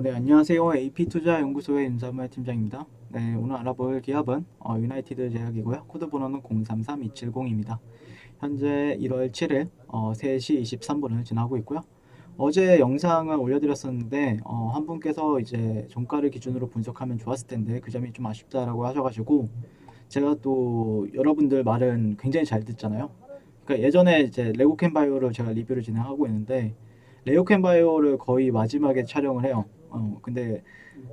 네, 안녕하세요. AP투자연구소의 윤사무의 팀장입니다. 네, 오늘 알아볼 기업은 유나이티드 제약이고요. 코드 번호는 033270입니다. 현재 1월 7일 3시 23분을 지나고 있고요. 어제 영상을 올려드렸었는데 한 분께서 이제 종가를 기준으로 분석하면 좋았을 텐데 그 점이 좀 아쉽다라고 하셔가지고 제가 또 여러분들 말은 굉장히 잘 듣잖아요. 그러니까 예전에 이제 레고캠 바이오를 제가 리뷰를 진행하고 있는데 레고캠 바이오를 거의 마지막에 촬영을 해요. 근데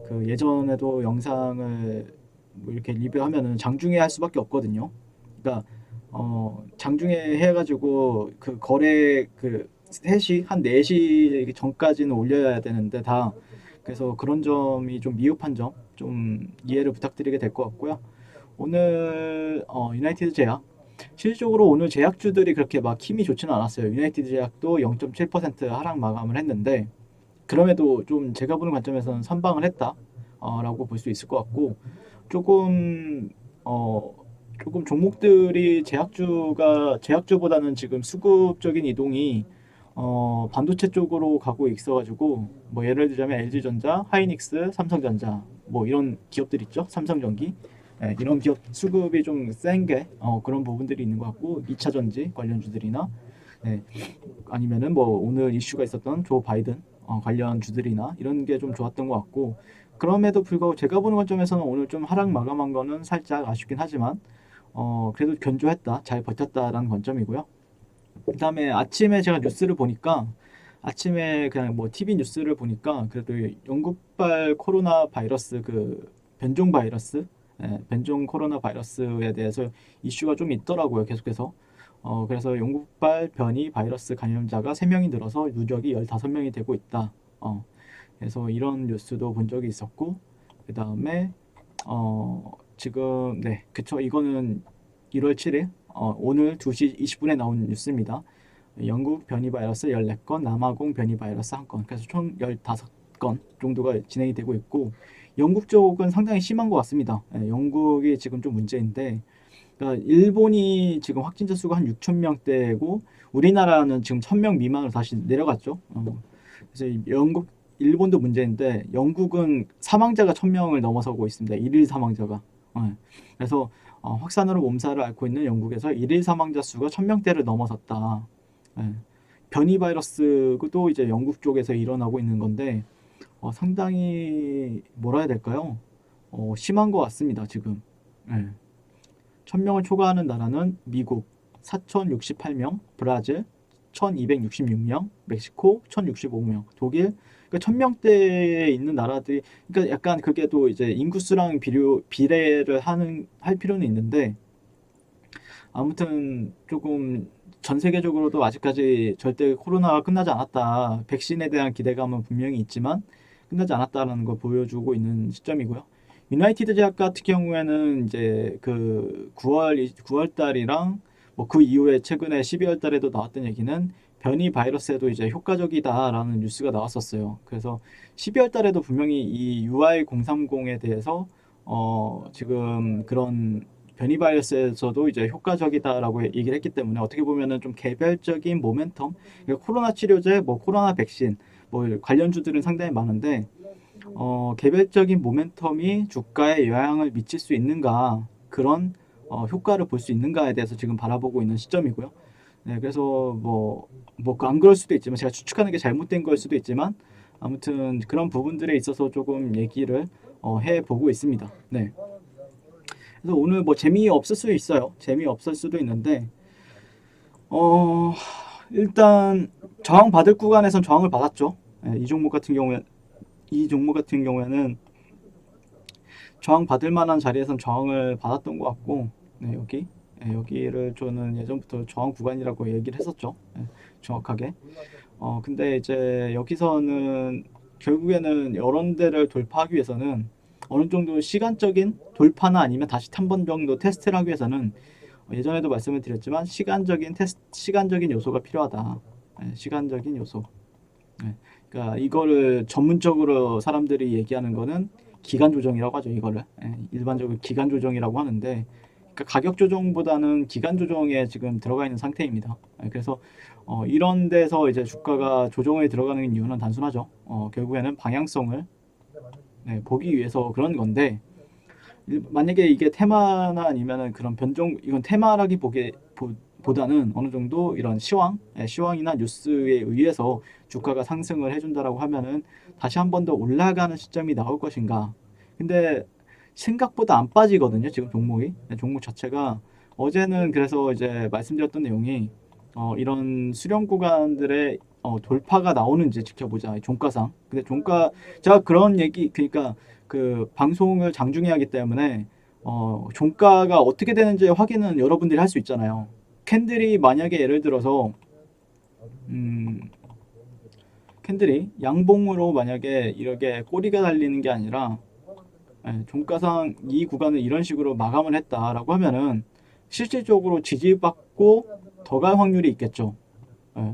그 예전에도 영상을 뭐 이렇게 리뷰하면은 장중에 할 수밖에 없거든요. 그러니까 장중에 해가지고 그 거래 그 3시 한 4시 전까지는 올려야 되는데 다 그래서 그런 점이 좀 미흡한 점 좀 이해를 부탁드리게 될 것 같고요. 오늘 유나이티드 제약 실질적으로 오늘 제약주들이 그렇게 막 힘이 좋지는 않았어요. 유나이티드 제약도 0.7% 하락 마감을 했는데 그럼에도 좀 제가 보는 관점에서는 선방을 했다 라고 볼 수 있을 것 같고 조금 어 조금 종목들이 제약주보다는 지금 수급적인 이동이 반도체 쪽으로 가고 있어가지고 뭐 예를 들자면 LG전자, 하이닉스, 삼성전자 뭐 이런 기업들 있죠. 삼성전기 이런 기업 수급이 좀 센 게 그런 부분들이 있는 것 같고 2차 전지 관련주들이나 예, 아니면은 뭐 오늘 이슈가 있었던 조 바이든 관련 주들이나 이런 게 좀 좋았던 것 같고 그럼에도 불구하고 제가 보는 관점에서는 오늘 좀 하락 마감한 거는 살짝 아쉽긴 하지만 그래도 견조했다 잘 버텼다라는 관점이고요. 그다음에 아침에 제가 뉴스를 보니까 아침에 그냥 뭐 TV 뉴스를 보니까 그래도 영국발 코로나 바이러스 그 변종 바이러스 변종 코로나 바이러스에 대해서 이슈가 좀 있더라고요 계속해서 그래서 영국발 변이 바이러스 감염자가 3명이 늘어서 누적이 15명이 되고 있다. 그래서 이런 뉴스도 본 적이 있었고, 그 다음에, 지금, 네, 그쵸. 이거는 1월 7일, 오늘 2시 20분에 나온 뉴스입니다. 영국 변이 바이러스 14건, 남아공 변이 바이러스 1건. 그래서 총 15건 정도가 진행이 되고 있고, 영국 쪽은 상당히 심한 것 같습니다. 영국이 지금 좀 문제인데, 그러니까 일본이 지금 확진자 수가 한 6천 명대고 우리나라는 지금 1,000명 미만으로 다시 내려갔죠. 그래서 일본도 문제인데 영국은 사망자가 1,000명을 넘어서고 있습니다. 일일 사망자가. 그래서 확산으로 몸살을 앓고 있는 영국에서 일일 사망자 수가 1,000명대를 넘어섰다. 예. 변이 바이러스도 이제 영국 쪽에서 일어나고 있는 건데 상당히 뭐라 해야 될까요? 심한 것 같습니다, 지금. 예. 1,000명을 초과하는 나라는 미국 4,068명, 브라질 1,266명, 멕시코 1,065명, 독일 그러니까 1,000명대에 있는 나라들이 그러니까 약간 그게 또 이제 인구수랑 비례를 할 필요는 있는데 아무튼 조금 전 세계적으로도 아직까지 절대 코로나가 끝나지 않았다. 백신에 대한 기대감은 분명히 있지만 끝나지 않았다라는 걸 보여주고 있는 시점이고요. 유나이티드 제약 같은 경우에는 이제 그 9월 달이랑 뭐 그 이후에 최근에 12월 달에도 나왔던 얘기는 변이 바이러스에도 이제 효과적이다라는 뉴스가 나왔었어요. 그래서 12월 달에도 분명히 이 UI030에 대해서 지금 그런 변이 바이러스에서도 이제 효과적이다라고 얘기를 했기 때문에 어떻게 보면은 좀 개별적인 모멘텀, 그러니까 코로나 치료제, 뭐 코로나 백신, 뭐 관련주들은 상당히 많은데 개별적인 모멘텀이 주가에 영향을 미칠 수 있는가 그런 효과를 볼 수 있는가에 대해서 지금 바라보고 있는 시점이고요. 네, 그래서 뭐 안 그럴 수도 있지만 제가 추측하는 게 잘못된 걸 수도 있지만 아무튼 그런 부분들에 있어서 조금 얘기를 해보고 있습니다. 네. 그래서 오늘 뭐 재미없을 수도 있어요. 재미없을 수도 있는데 어 일단 저항 받을 구간에선 저항을 받았죠. 이 종목 같은 경우에는 저항 받을 만한 자리에선 저항을 받았던 것 같고 네, 여기를 저는 예전부터 저항 구간이라고 얘기를 했었죠. 정확하게. 근데 이제 여기서는 결국에는 이런 데를 돌파하기 위해서는 어느 정도 시간적인 돌파나 아니면 다시 한 번 정도 테스트를 하기 위해서는 예전에도 말씀을 드렸지만 시간적인 요소가 필요하다. 시간적인 요소. 그러니까 이거를 전문적으로 사람들이 얘기하는 거는 기간 조정이라고 하죠. 이거를 일반적으로 기간 조정이라고 하는데 그러니까 가격 조정보다는 기간 조정에 지금 들어가 있는 상태입니다. 그래서 이런 데서 이제 주가가 조정에 들어가는 이유는 단순하죠. 결국에는 방향성을 보기 위해서 그런 건데, 만약에 이게 테마나 아니면은 그런 변종, 이건 테마라기 보다는 어느 정도 이런 시황이나 뉴스에 의해서 주가가 상승을 해준다라고 하면은 다시 한 번 더 올라가는 시점이 나올 것인가. 근데 생각보다 안 빠지거든요, 지금 종목이. 종목 자체가. 어제는 그래서 이제 말씀드렸던 내용이 이런 수렴 구간들의 돌파가 나오는지 지켜보자, 종가상. 근데 제가 그런 얘기, 그러니까 그 방송을 장중에 하기 때문에 종가가 어떻게 되는지 확인은 여러분들이 할 수 있잖아요. 캔들이 만약에 예를 들어서 캔들이 양봉으로 만약에 이렇게 꼬리가 달리는 게 아니라 종가상 이 구간을 이런 식으로 마감을 했다라고 하면은 실질적으로 지지받고 더 갈 확률이 있겠죠.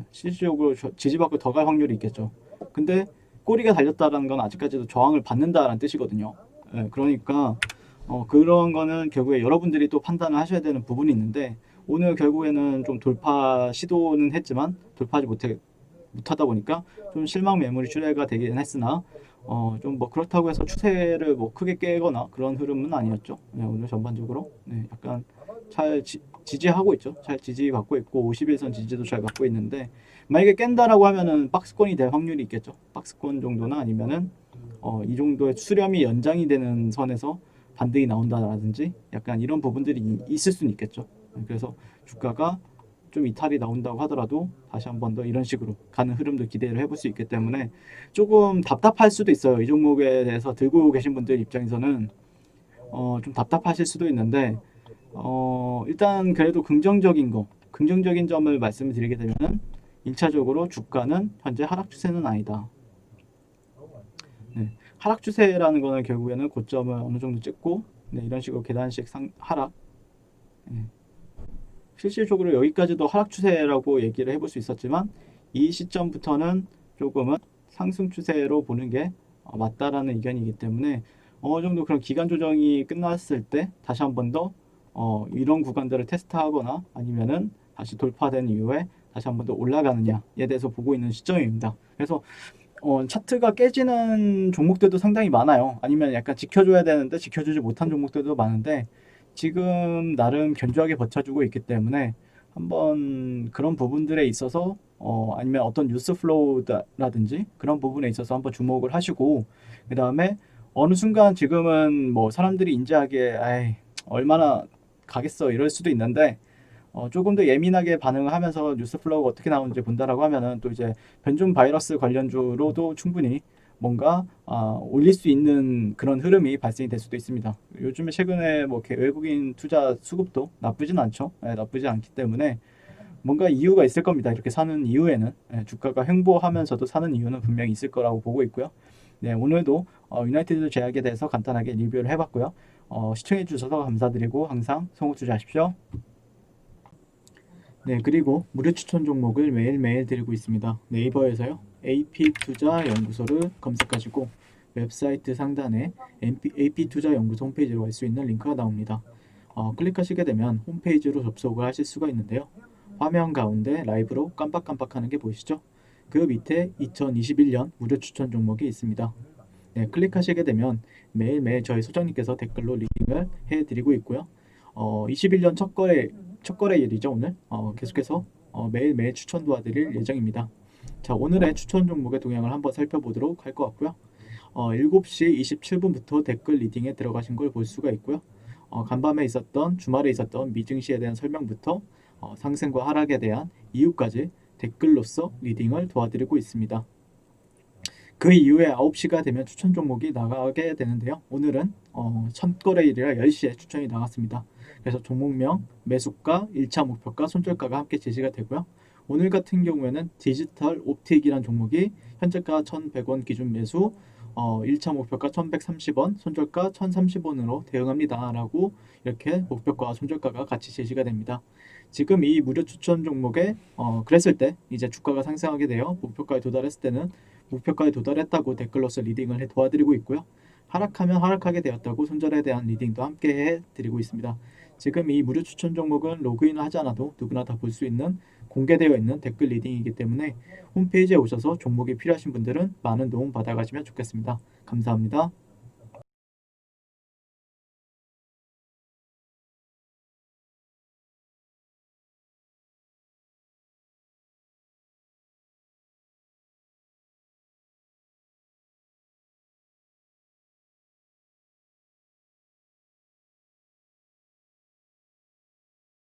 실질적으로 지지받고 더 갈 확률이 있겠죠. 근데 꼬리가 달렸다라는 건 아직까지도 저항을 받는다라는 뜻이거든요. 그러니까 그런 거는 결국에 여러분들이 또 판단을 하셔야 되는 부분이 있는데, 오늘 결국에는 좀 돌파 시도는 했지만 돌파하지 못하다 보니까 좀 실망 매물이 출회가 되긴 했으나 좀 뭐 그렇다고 해서 추세를 뭐 크게 깨거나 그런 흐름은 아니었죠. 오늘 전반적으로 약간 잘 지지하고 있죠. 잘 지지받고 있고 51선 지지도 잘 받고 있는데, 만약에 깬다라고 하면은 박스권이 될 확률이 있겠죠. 박스권 정도나 아니면은 이 정도의 수렴이 연장이 되는 선에서 반등이 나온다라든지 약간 이런 부분들이 있을 수는 있겠죠. 그래서 주가가 좀 이탈이 나온다고 하더라도 다시 한 번 더 이런 식으로 가는 흐름도 기대를 해볼 수 있기 때문에 조금 답답할 수도 있어요. 이 종목에 대해서 들고 계신 분들 입장에서는 좀 답답하실 수도 있는데, 일단 그래도 긍정적인 점을 말씀을 드리게 되면은 1차적으로 주가는 현재 하락 추세는 아니다. 하락 추세라는 거는 결국에는 고점을 어느 정도 찍고 이런 식으로 계단식 하락. 실질적으로 여기까지도 하락 추세라고 얘기를 해볼 수 있었지만 이 시점부터는 조금은 상승 추세로 보는 게 맞다라는 의견이기 때문에 어느 정도 그런 기간 조정이 끝났을 때 다시 한 번 더 이런 구간들을 테스트하거나 아니면은 다시 돌파된 이후에 다시 한 번 더 올라가느냐에 대해서 보고 있는 시점입니다. 그래서 차트가 깨지는 종목들도 상당히 많아요. 아니면 약간 지켜줘야 되는데 지켜주지 못한 종목들도 많은데, 지금 나름 견조하게 버텨주고 있기 때문에 한번 그런 부분들에 있어서 아니면 어떤 뉴스 플로우라든지 그런 부분에 있어서 한번 주목을 하시고, 그 다음에 어느 순간 지금은 뭐 사람들이 인지하기에 아이 얼마나 가겠어 이럴 수도 있는데, 조금 더 예민하게 반응을 하면서 뉴스 플로우가 어떻게 나오는지 본다라고 하면은 또 이제 변종 바이러스 관련주로도 충분히 뭔가 올릴 수 있는 그런 흐름이 발생이 될 수도 있습니다. 요즘에 최근에 뭐 외국인 투자 수급도 나쁘진 않죠. 나쁘지 않기 때문에 뭔가 이유가 있을 겁니다. 이렇게 사는 이유에는 주가가 횡보하면서도 사는 이유는 분명히 있을 거라고 보고 있고요. 오늘도 유나이티드 제약에 대해서 간단하게 리뷰를 해봤고요. 시청해 주셔서 감사드리고 항상 성우 투자하십시오. 그리고 무료 추천 종목을 매일매일 드리고 있습니다. 네이버에서요. AP투자연구소를 검색하시고 웹사이트 상단에 AP투자연구소 홈페이지로 갈 수 있는 링크가 나옵니다. 클릭하시게 되면 홈페이지로 접속을 하실 수가 있는데요. 화면 가운데 라이브로 깜빡깜빡하는 게 보이시죠? 그 밑에 2021년 무료 추천 종목이 있습니다. 클릭하시게 되면 매일매일 저희 소장님께서 댓글로 리딩을 해드리고 있고요. 21년 첫 거래일이죠 오늘. 계속해서 매일매일 추천 도와드릴 예정입니다. 자, 오늘의 추천 종목의 동향을 한번 살펴보도록 할 것 같고요. 7시 27분부터 댓글 리딩에 들어가신 걸 볼 수가 있고요. 간밤에 있었던 주말에 있었던 미증시에 대한 설명부터 상승과 하락에 대한 이유까지 댓글로서 리딩을 도와드리고 있습니다. 그 이후에 9시가 되면 추천 종목이 나가게 되는데요. 오늘은 첫 거래일이라 10시에 추천이 나갔습니다. 그래서 종목명, 매수가, 1차 목표가, 손절가가 함께 제시가 되고요. 오늘 같은 경우에는 디지털 옵틱이라는 종목이 현재가 1,100원 기준 매수, 1차 목표가 1,130원, 손절가 1,030원으로 대응합니다 라고 이렇게 목표가와 손절가가 같이 제시가 됩니다. 지금 이 무료 추천 종목에 그랬을 때 이제 주가가 상승하게 되어 목표가에 도달했을 때는 목표가에 도달했다고 댓글로서 리딩을 도와드리고 있고요. 하락하면 하락하게 되었다고 손절에 대한 리딩도 함께 해드리고 있습니다. 지금 이 무료 추천 종목은 로그인을 하지 않아도 누구나 다 볼 수 있는 공개되어 있는 댓글 리딩이기 때문에 홈페이지에 오셔서 종목이 필요하신 분들은 많은 도움 받아가시면 좋겠습니다. 감사합니다.